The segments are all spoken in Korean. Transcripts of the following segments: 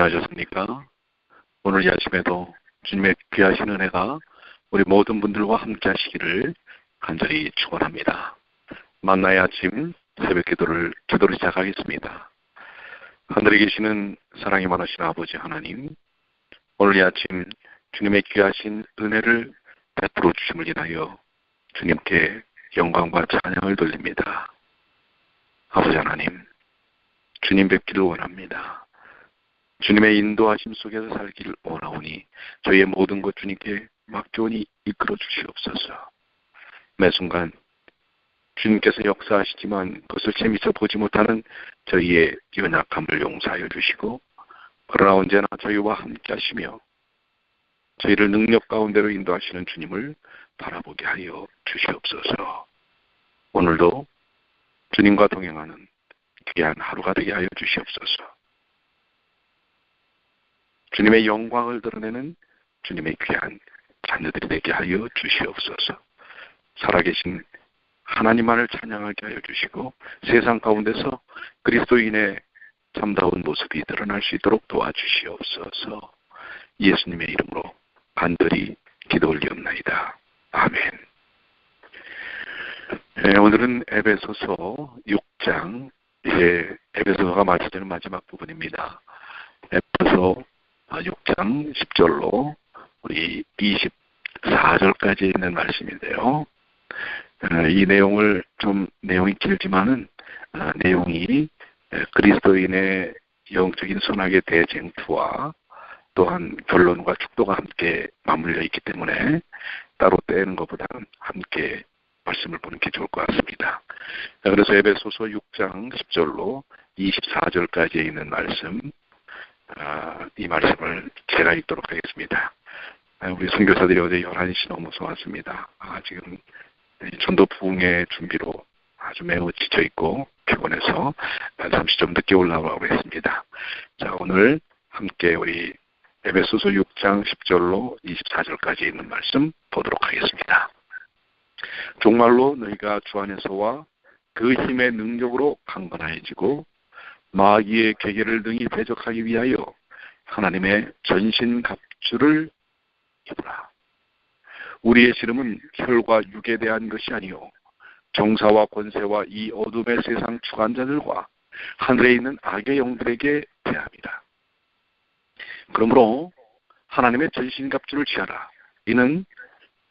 안녕하셨습니까? 오늘 이 아침에도 주님의 귀하신 은혜가 우리 모든 분들과 함께 하시기를 간절히 축원합니다. 만나의 아침 새벽 기도를 시작하겠습니다. 하늘에 계시는 사랑이 많으신 아버지 하나님, 오늘 이 아침 주님의 귀하신 은혜를 베풀어 주심을 인하여 주님께 영광과 찬양을 돌립니다. 아버지 하나님, 주님 뵙기를 원합니다. 주님의 인도하심 속에서 살기를 원하오니 저희의 모든 것 주님께 맡겨오니 이끌어 주시옵소서. 매 순간 주님께서 역사하시지만 그것을 재미있어 보지 못하는 저희의 연약함을 용서하여 주시고, 그러나 언제나 저희와 함께 하시며 저희를 능력 가운데로 인도하시는 주님을 바라보게 하여 주시옵소서. 오늘도 주님과 동행하는 귀한 하루가 되게 하여 주시옵소서. 주님의 영광을 드러내는 주님의 귀한 자녀들이 되게 하여 주시옵소서. 살아계신 하나님만을 찬양하게 하여 주시고, 세상 가운데서 그리스도인의 참다운 모습이 드러날 수 있도록 도와주시옵소서. 예수님의 이름으로 간절히 기도 올리옵나이다. 아멘. 네, 오늘은 에베소서 6장, 에베소서가 마치는 마지막 부분입니다. 에베소서 6장 10절로 우리 24절까지 있는 말씀인데요. 이 내용을 내용이 길지만은 내용이 그리스도인의 영적인 선악의 대쟁투와 또한 결론과 축도가 함께 맞물려 있기 때문에 따로 떼는 것보다는 함께 말씀을 보는 게 좋을 것 같습니다. 그래서 에베소서 6장 10절로 24절까지 있는 말씀, 이 말씀을 제가 읽도록 하겠습니다. 우리 선교사들이 어제 11시 넘어서 왔습니다. 지금 전도 부흥의 준비로 아주 매우 지쳐있고 피곤해서 잠시 좀 늦게 올라오라고 했습니다. 자, 오늘 함께 우리 에베소서 6장 10절로 24절까지 있는 말씀 보도록 하겠습니다. 정말로 너희가 주 안에서와 그 힘의 능력으로 강건해지고 마귀의 계계를 능히 대적하기 위하여 하나님의 전신 갑주를 입으라. 우리의 씨름은 혈과 육에 대한 것이 아니요 정사와 권세와 이 어둠의 세상 주관자들과 하늘에 있는 악의 영들에게 대함이라. 그러므로 하나님의 전신 갑주를 취하라. 이는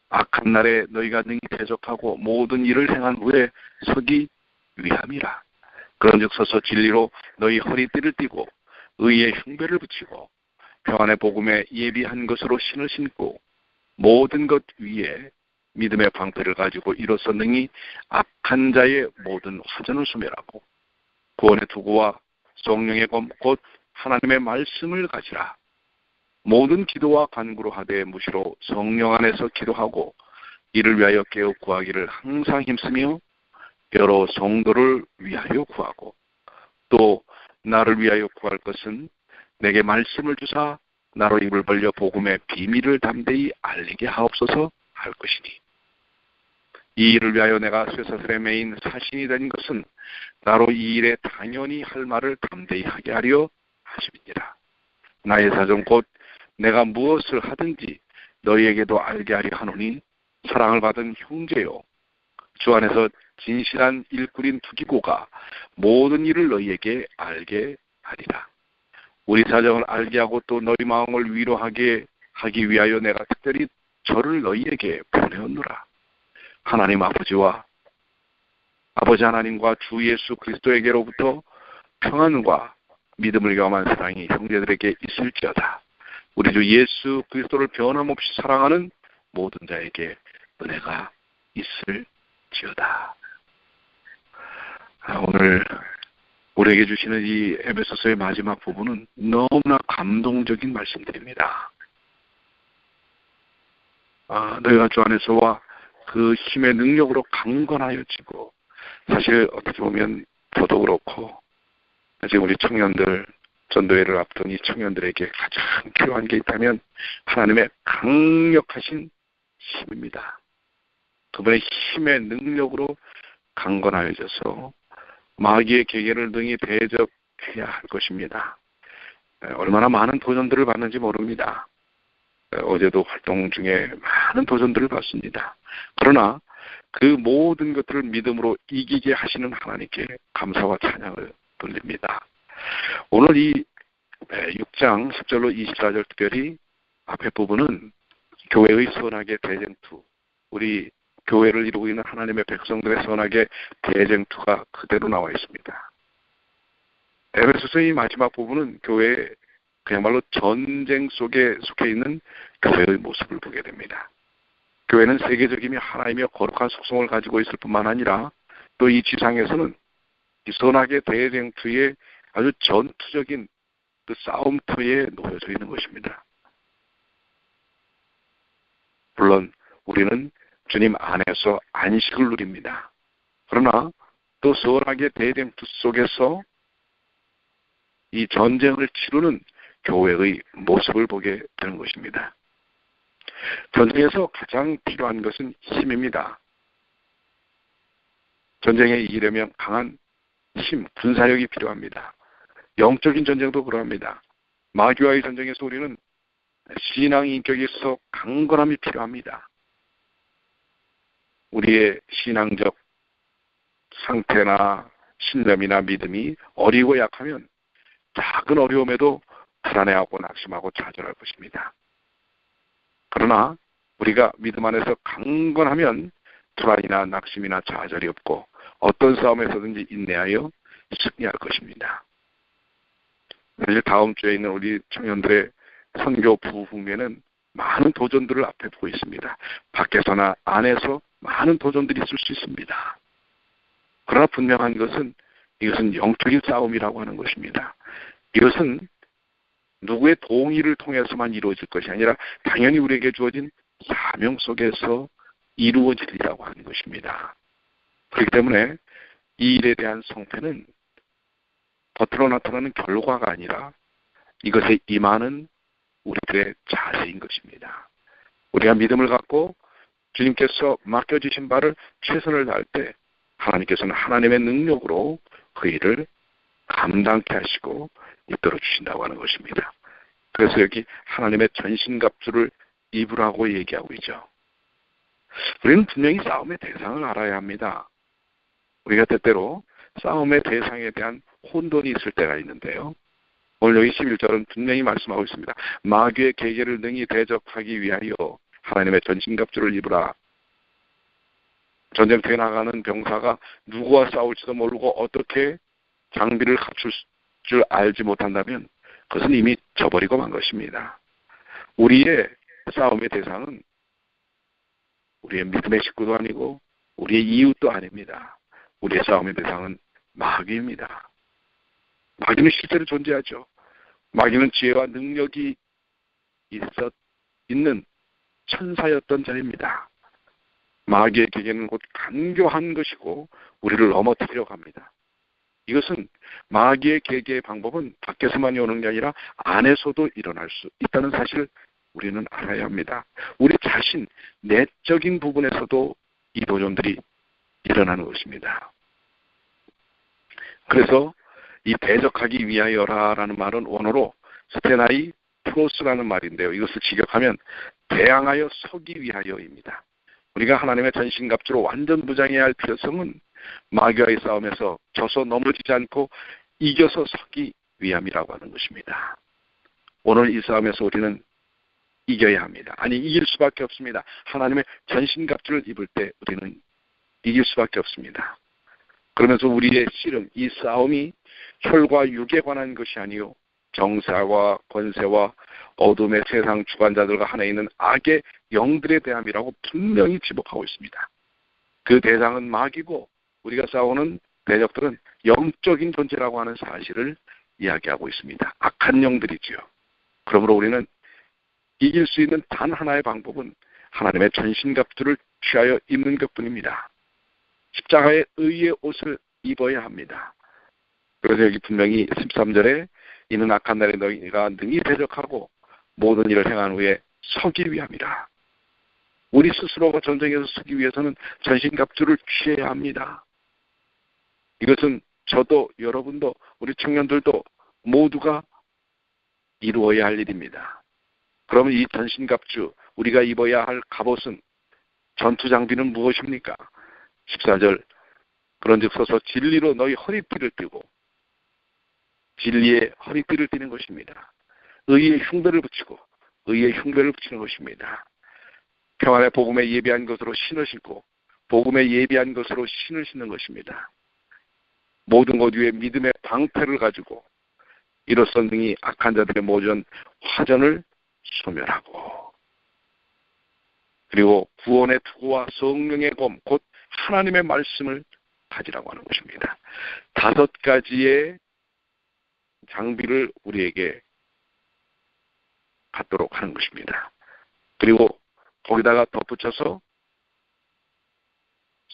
악한 날에 너희가 능히 대적하고 모든 일을 행한 후에 서기 위함이라. 그런즉 서서 진리로 너희 허리띠를 띠고 의의 흉배를 붙이고 평안의 복음에 예비한 것으로 신을 신고 모든 것 위에 믿음의 방패를 가지고 이로써 능히 악한 자의 모든 화전을 소멸하고 구원의 투구와 성령의 검 곧 하나님의 말씀을 가지라. 모든 기도와 간구로 하되 무시로 성령 안에서 기도하고 이를 위하여 깨어 구하기를 항상 힘쓰며 여러 성도를 위하여 구하고 또 나를 위하여 구할 것은 내게 말씀을 주사 나로 입을 벌려 복음의 비밀을 담대히 알리게 하옵소서 할 것이니, 이 일을 위하여 내가 쇠사슬에 매인 사신이 된 것은 나로 이 일에 당연히 할 말을 담대히 하게 하려 하심이니라. 나의 사정 곧 내가 무엇을 하든지 너희에게도 알게 하려 하노니 사랑을 받은 형제요 주 안에서 진실한 일꾼인 투기고가 모든 일을 너희에게 알게 하리라. 우리 사정을 알게 하고 또 너희 마음을 위로하게 하기 위하여 내가 특별히 저를 너희에게 보내었노라. 하나님 아버지와 아버지 하나님과 주 예수 그리스도에게로부터 평안과 믿음을 경험한 사랑이 형제들에게 있을지어다. 우리 주 예수 그리스도를 변함없이 사랑하는 모든 자에게 은혜가 있을지어다. 오늘 우리에게 주시는 이 에베소서의 마지막 부분은 너무나 감동적인 말씀들입니다. 너희가 주 안에서와 그 힘의 능력으로 강건하여지고, 사실 어떻게 보면 저도 그렇고 지금 우리 청년들, 전도회를 앞둔 이 청년들에게 가장 필요한 게 있다면 하나님의 강력하신 힘입니다. 그분의 힘의 능력으로 강건하여져서 마귀의 계계를 능히 대적해야 할 것입니다. 얼마나 많은 도전들을 받는지 모릅니다. 어제도 활동 중에 많은 도전들을 받습니다. 그러나 그 모든 것들을 믿음으로 이기게 하시는 하나님께 감사와 찬양을 돌립니다. 오늘 이 6장 10절로 24절 특별히 앞에 부분은 교회의 선악의 대쟁투, 우리 교회를 이루고 있는 하나님의 백성들의 선악의 대쟁투가 그대로 나와 있습니다. 에베소서의 마지막 부분은 교회의 그야말로 전쟁 속에 속해 있는 교회의 모습을 보게 됩니다. 교회는 세계적이며 하나님의 거룩한 속성을 가지고 있을 뿐만 아니라 또 이 지상에서는 이 선악의 대쟁투의 아주 전투적인 그 싸움터에 놓여져 있는 것입니다. 물론 우리는 주님 안에서 안식을 누립니다. 그러나 또 선악의 대쟁투 속에서 이 전쟁을 치르는 교회의 모습을 보게 되는 것입니다. 전쟁에서 가장 필요한 것은 힘입니다. 전쟁에 이기려면 강한 힘, 군사력이 필요합니다. 영적인 전쟁도 그러합니다. 마귀와의 전쟁에서 우리는 신앙 인격에 있어서 강건함이 필요합니다. 우리의 신앙적 상태나 신념이나 믿음이 어리고 약하면 작은 어려움에도 불안해하고 낙심하고 좌절할 것입니다. 그러나 우리가 믿음 안에서 강건하면 불안이나 낙심이나 좌절이 없고 어떤 싸움에서든지 인내하여 승리할 것입니다. 사실 다음 주에 있는 우리 청년들의 선교 부흥회는 많은 도전들을 앞에 두고 있습니다. 밖에서나 안에서 많은 도전들이 있을 수 있습니다. 그러나 분명한 것은 이것은 영적인 싸움이라고 하는 것입니다. 이것은 누구의 동의를 통해서만 이루어질 것이 아니라 당연히 우리에게 주어진 사명 속에서 이루어지리라고 하는 것입니다. 그렇기 때문에 이 일에 대한 성패는 겉으로 나타나는 결과가 아니라 이것에 임하는 우리들의 자세인 것입니다. 우리가 믿음을 갖고 주님께서 맡겨주신 바를 최선을 다할 때 하나님께서는 하나님의 능력으로 그 일을 감당케 하시고 이끌어 주신다고 하는 것입니다. 그래서 여기 하나님의 전신갑주를 입으라고 얘기하고 있죠. 우리는 분명히 싸움의 대상을 알아야 합니다. 우리가 때때로 싸움의 대상에 대한 혼돈이 있을 때가 있는데요. 오늘 여기 11절은 분명히 말씀하고 있습니다. 마귀의 계계를 능히 대적하기 위하여 하나님의 전신갑주를 입으라. 전쟁터에 나가는 병사가 누구와 싸울지도 모르고 어떻게 장비를 갖출 줄 알지 못한다면 그것은 이미 져버리고 만 것입니다. 우리의 싸움의 대상은 우리의 믿음의 식구도 아니고 우리의 이웃도 아닙니다. 우리의 싸움의 대상은 마귀입니다. 마귀는 실제로 존재하죠. 마귀는 지혜와 능력이 있는 천사였던 자입니다. 마귀의 계계는 곧 간교한 것이고 우리를 넘어뜨리려고 합니다. 이것은 마귀의 계계의 방법은 밖에서만이 오는 게 아니라 안에서도 일어날 수 있다는 사실을 우리는 알아야 합니다. 우리 자신 내적인 부분에서도 이 도전들이 일어나는 것입니다. 그래서 이 대적하기 위하여라라는 말은 원어로 스테나이 프로스라는 말인데요. 이것을 직역하면 대항하여 서기 위하여입니다. 우리가 하나님의 전신갑주로 완전 무장해야 할 필요성은 마귀와의 싸움에서 져서 넘어지지 않고 이겨서 서기 위함이라고 하는 것입니다. 오늘 이 싸움에서 우리는 이겨야 합니다. 아니 이길 수밖에 없습니다. 하나님의 전신갑주를 입을 때 우리는 이길 수밖에 없습니다. 그러면서 우리의 씨름, 이 싸움이 혈과 육에 관한 것이 아니요 정사와 권세와 어둠의 세상 주관자들과 하나 있는 악의 영들에 대함이라고 분명히 지목하고 있습니다. 그 대상은 마귀고 우리가 싸우는 대적들은 영적인 존재라고 하는 사실을 이야기하고 있습니다. 악한 영들이지요. 그러므로 우리는 이길 수 있는 단 하나의 방법은 하나님의 전신갑주를 취하여 입는 것뿐입니다. 십자가의 의의 옷을 입어야 합니다. 그래서 여기 분명히 13절에 이는 악한 날에 너희가 능히 대적하고 모든 일을 행한 후에 서기 위함이라. 우리 스스로가 전쟁에서 서기 위해서는 전신갑주를 취해야 합니다. 이것은 저도 여러분도 우리 청년들도 모두가 이루어야 할 일입니다. 그러면 이 전신갑주, 우리가 입어야 할 갑옷은, 전투 장비는 무엇입니까? 14절, 그런즉 서서 진리로 너희 허리띠를 띠고, 진리의 허리띠를 띠는 것입니다. 의의 흉배를 붙이고, 의의 흉배를 붙이는 것입니다. 평안의 복음에 예비한 것으로 신을 신고, 복음에 예비한 것으로 신을 신는 것입니다. 모든 것 위에 믿음의 방패를 가지고 이로써 능히 악한 자들의 모전 화전을 소멸하고, 그리고 구원의 투구와 성령의 검, 곧 하나님의 말씀을 가지라고 하는 것입니다. 5가지의 장비를 우리에게 갖도록 하는 것입니다. 그리고 거기다가 덧붙여서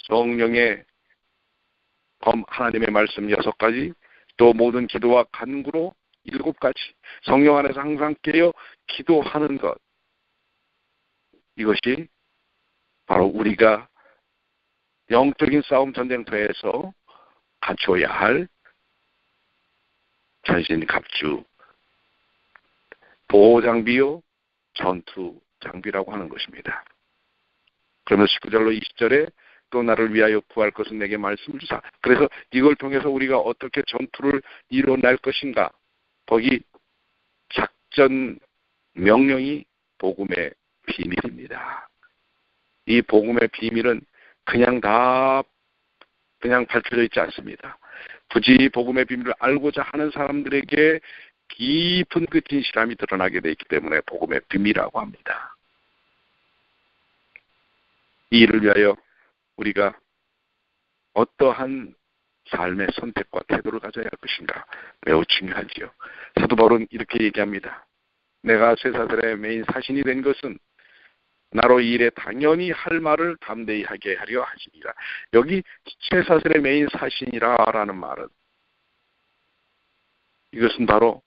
성령의 검, 하나님의 말씀 6가지, 또 모든 기도와 간구로 7가지, 성령 안에서 항상 깨어 기도하는 것, 이것이 바로 우리가 영적인 싸움 전쟁터에서 갖추어야 할 전신 갑주, 보호장비요 전투 장비라고 하는 것입니다. 그러면 19절로 20절에 또 나를 위하여 구할 것은 내게 말씀을 주사. 그래서 이걸 통해서 우리가 어떻게 전투를 이뤄낼 것인가, 거기 작전 명령이 복음의 비밀입니다. 이 복음의 비밀은 그냥 밝혀져 있지 않습니다. 굳이 복음의 비밀을 알고자 하는 사람들에게 깊은 그 진실함이 드러나게 되어 있기 때문에 복음의 비밀이라고 합니다. 이 일을 위하여 우리가 어떠한 삶의 선택과 태도를 가져야 할 것인가, 매우 중요하지요. 사도 바울은 이렇게 얘기합니다. 내가 쇠사슬의 메인 사신이 된 것은 나로 이 일에 당연히 할 말을 담대히 하게 하려 하시니라. 여기 쇠사슬의 메인 사신이라는 말은, 이것은 바로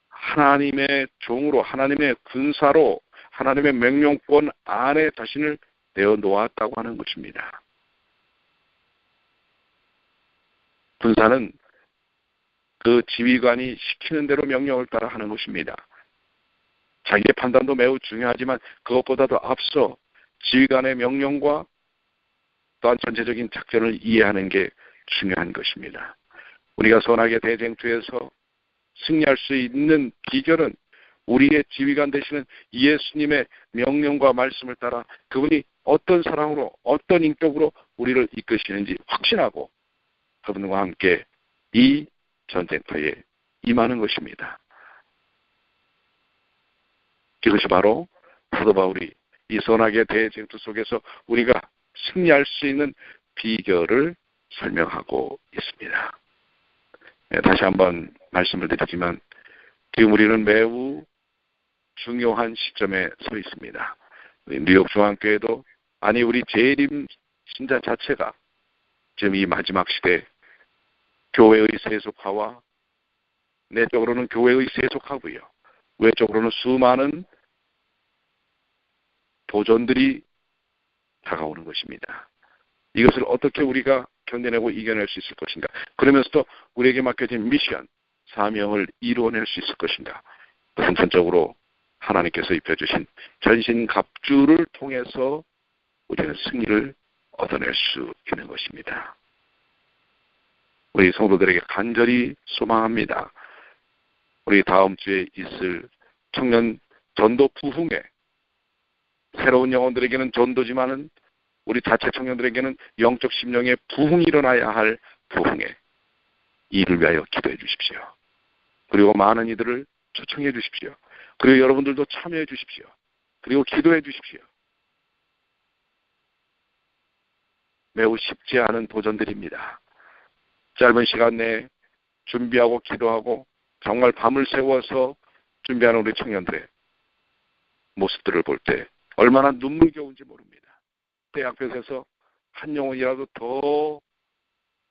하나님의 종으로, 하나님의 군사로, 하나님의 명령권 안에 자신을 내어놓았다고 하는 것입니다. 군사는 그 지휘관이 시키는 대로 명령을 따라 하는 것입니다. 자기의 판단도 매우 중요하지만 그것보다도 앞서 지휘관의 명령과 또한 전체적인 작전을 이해하는 게 중요한 것입니다. 우리가 선하게 대쟁투에서 승리할 수 있는 비결은 우리의 지휘관 되시는 예수님의 명령과 말씀을 따라 그분이 어떤 사랑으로, 어떤 인격으로 우리를 이끄시는지 확신하고 그분과 함께 이 전쟁터에 임하는 것입니다. 이것이 바로 사도 바울이 이 선하게 대쟁투 속에서 우리가 승리할 수 있는 비결을 설명하고 있습니다. 네, 다시 한번 말씀을 드리지만 지금 우리는 매우 중요한 시점에 서 있습니다. 뉴욕 중앙교회도, 아니 우리 재림 신자 자체가 지금 이 마지막 시대 교회의 세속화와, 내적으로는 교회의 세속화고요, 외적으로는 수많은 도전들이 다가오는 것입니다. 이것을 어떻게 우리가 견뎌내고 이겨낼 수 있을 것인가, 그러면서도 우리에게 맡겨진 미션, 사명을 이루어낼 수 있을 것인가, 그것은 전적으로 하나님께서 입혀주신 전신갑주를 통해서 우리는 승리를 얻어낼 수 있는 것입니다. 우리 성도들에게 간절히 소망합니다. 우리 다음 주에 있을 청년 전도 부흥회, 새로운 영혼들에게는 전도지만은 우리 자체 청년들에게는 영적 심령의 부흥이 일어나야 할 부흥회, 이를 위하여 기도해 주십시오. 그리고 많은 이들을 초청해 주십시오. 그리고 여러분들도 참여해 주십시오. 그리고 기도해 주십시오. 매우 쉽지 않은 도전들입니다. 짧은 시간 내에 준비하고 기도하고 정말 밤을 새워서 준비하는 우리 청년들의 모습들을 볼 때 얼마나 눈물겨운지 모릅니다. 때 앞에서 한 영혼이라도 더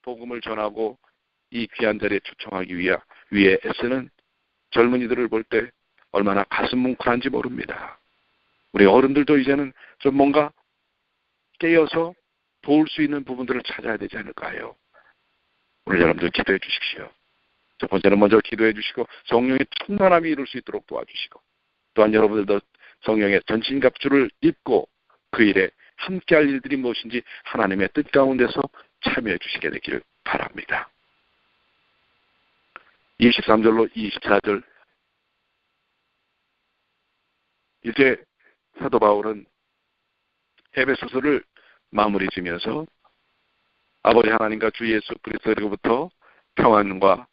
복음을 전하고 이 귀한 자리에 초청하기 위해 애쓰는 젊은이들을 볼 때 얼마나 가슴 뭉클한지 모릅니다. 우리 어른들도 이제는 좀 뭔가 깨어서 도울 수 있는 부분들을 찾아야 되지 않을까요? 오늘 여러분들 기도해 주십시오. 첫 번째는 먼저 기도해 주시고 성령의 충만함이 이룰 수 있도록 도와주시고, 또한 여러분들도 성령의 전신갑주를 입고 그 일에 함께할 일들이 무엇인지 하나님의 뜻 가운데서 참여해 주시게 되기를 바랍니다. 23절로 24절, 이제 사도 바울은 에베소서를 마무리 지면서 아버지 하나님과 주 예수 그리스도로부터 평안과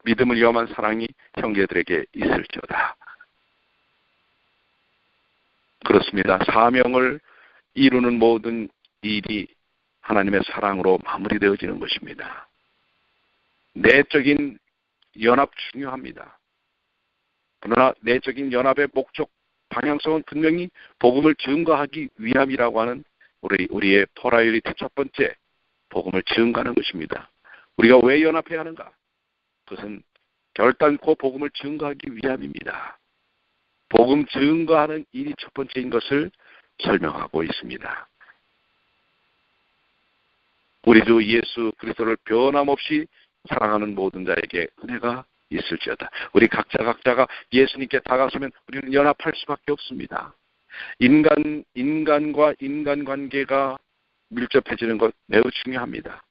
믿음을 염한 사랑이 형제들에게 있을지어다. 그렇습니다. 사명을 이루는 모든 일이 하나님의 사랑으로 마무리되어지는 것입니다. 내적인 연합 중요합니다. 그러나 내적인 연합의 목적, 방향성은 분명히 복음을 증거하기 위함이라고 하는 우리의 프라이어리티 첫 번째, 복음을 증거하는 것입니다. 우리가 왜 연합해야 하는가? 그것은 결단코 복음을 증거하기 위함입니다. 복음 증거하는 일이 첫 번째인 것을 설명하고 있습니다. 우리 주 예수 그리스도를 변함없이 사랑하는 모든 자에게 은혜가 있을지어다. 우리 각자가 예수님께 다가서면 우리는 연합할 수밖에 없습니다. 인간과 인간관계가 밀접해지는 것 매우 중요합니다.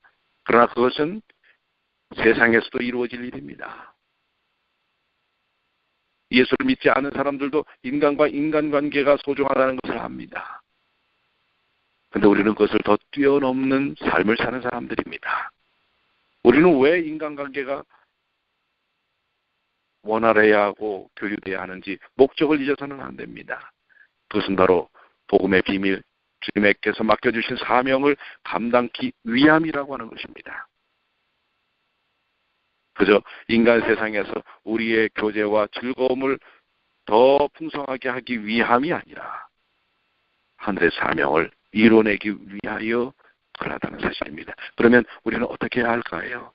그러나 그것은 세상에서도 이루어질 일입니다. 예수를 믿지 않은 사람들도 인간과 인간관계가 소중하다는 것을 압니다. 그런데 우리는 그것을 더 뛰어넘는 삶을 사는 사람들입니다. 우리는 왜 인간관계가 원활해야 하고 교류돼야 하는지 목적을 잊어서는 안 됩니다. 그것은 바로 복음의 비밀, 주님께서 맡겨주신 사명을 감당하기 위함이라고 하는 것입니다. 그저 인간 세상에서 우리의 교제와 즐거움을 더 풍성하게 하기 위함이 아니라 하늘의 사명을 이뤄내기 위하여 그러하다는 사실입니다. 그러면 우리는 어떻게 해야 할까요?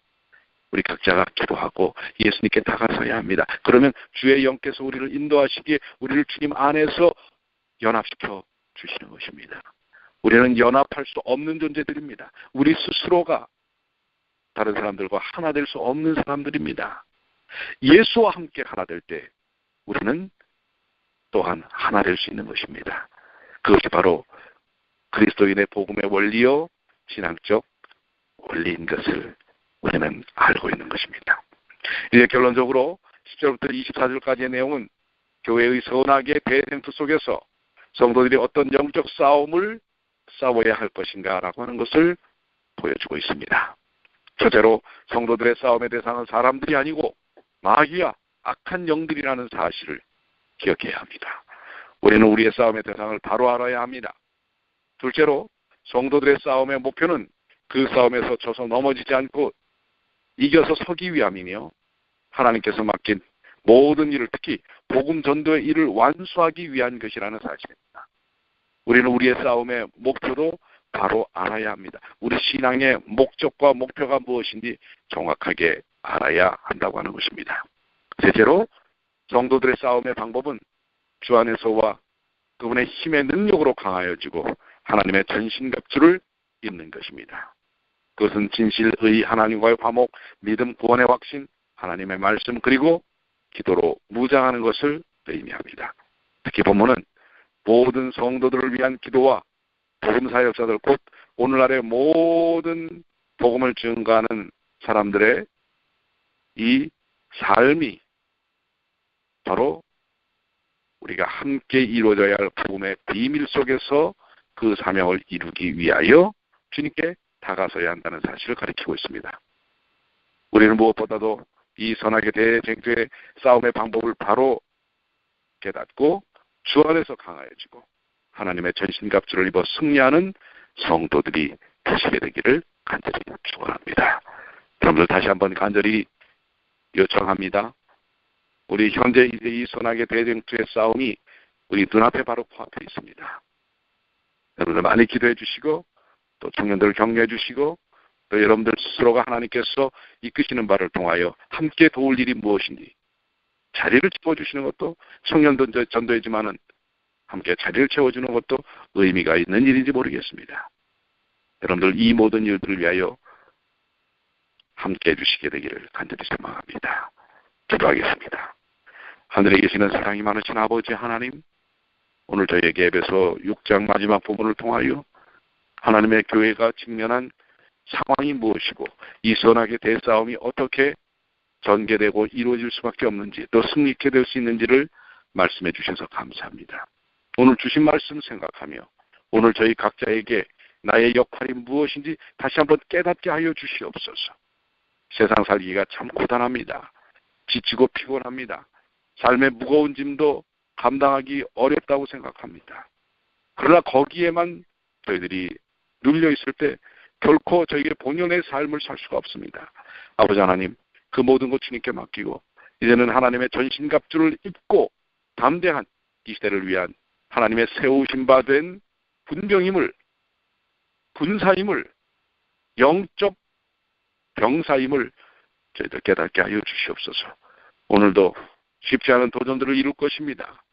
우리 각자가 기도하고 예수님께 다가서야 합니다. 그러면 주의 영께서 우리를 인도하시기에 우리를 주님 안에서 연합시켜 주시는 것입니다. 우리는 연합할 수 없는 존재들입니다. 우리 스스로가 다른 사람들과 하나 될 수 없는 사람들입니다. 예수와 함께 하나 될 때 우리는 또한 하나 될 수 있는 것입니다. 그것이 바로 그리스도인의 복음의 원리요 신앙적 원리인 것을 우리는 알고 있는 것입니다. 이제 결론적으로 10절부터 24절까지의 내용은 교회의 선악의 대쟁투 속에서 성도들이 어떤 영적 싸움을 싸워야 할 것인가 라고 하는 것을 보여주고 있습니다. 첫째로 성도들의 싸움의 대상은 사람들이 아니고 마귀와 악한 영들이라는 사실을 기억해야 합니다. 우리는 우리의 싸움의 대상을 바로 알아야 합니다. 둘째로 성도들의 싸움의 목표는 그 싸움에서 져서 넘어지지 않고 이겨서 서기 위함이며 하나님께서 맡긴 모든 일을, 특히 복음 전도의 일을 완수하기 위한 것이라는 사실입니다. 우리는 우리의 싸움의 목표도 바로 알아야 합니다. 우리 신앙의 목적과 목표가 무엇인지 정확하게 알아야 한다고 하는 것입니다. 셋째로 성도들의 싸움의 방법은 주 안에서와 그분의 힘의 능력으로 강하여지고 하나님의 전신갑주를 입는 것입니다. 그것은 진실의 하나님과의 화목, 믿음, 구원의 확신, 하나님의 말씀, 그리고 기도로 무장하는 것을 의미합니다. 특히 본문은 모든 성도들을 위한 기도와 복음 사역자들, 곧 오늘날의 모든 복음을 증거하는 사람들의 이 삶이 바로 우리가 함께 이루어져야 할 복음의 비밀 속에서 그 사명을 이루기 위하여 주님께 다가서야 한다는 사실을 가리키고 있습니다. 우리는 무엇보다도 이 선악의 대쟁투의 싸움의 방법을 바로 깨닫고 주 안에서 강하여지고 하나님의 전신갑주를 입어 승리하는 성도들이 되시게 되기를 간절히 축원합니다. 여러분들 다시 한번 간절히 요청합니다. 우리 현재 이제 이 선악의 대쟁투의 싸움이 우리 눈앞에 바로 코앞에 있습니다. 여러분들 많이 기도해 주시고 또 청년들을 격려해 주시고 또 여러분들 스스로가 하나님께서 이끄시는 바를 통하여 함께 도울 일이 무엇인지 자리를 채워주시는 것도 청년 전도이지만은 함께 자리를 채워주는 것도 의미가 있는 일인지 모르겠습니다. 여러분들 이 모든 일들을 위하여 함께 해주시게 되기를 간절히 소망합니다. 기도하겠습니다. 하늘에 계시는 사랑이 많으신 아버지 하나님, 오늘 저희에게 에베소 6장 마지막 부분을 통하여 하나님의 교회가 직면한 상황이 무엇이고 이 선악의 대싸움이 어떻게 전개되고 이루어질 수밖에 없는지, 또 승리케 될 수 있는지를 말씀해 주셔서 감사합니다. 오늘 주신 말씀 생각하며 오늘 저희 각자에게 나의 역할이 무엇인지 다시 한번 깨닫게 하여 주시옵소서. 세상 살기가 참 고단합니다. 지치고 피곤합니다. 삶의 무거운 짐도 감당하기 어렵다고 생각합니다. 그러나 거기에만 저희들이 눌려 있을 때 결코 저희의 본연의 삶을 살 수가 없습니다. 아버지 하나님, 그 모든 것 주님께 맡기고 이제는 하나님의 전신갑주를 입고 담대한 이 시대를 위한 하나님의 세우신 바 된 군병임을, 군사임을, 영적 병사임을 저희들 깨닫게 하여 주시옵소서. 오늘도 쉽지 않은 도전들을 이룰 것입니다.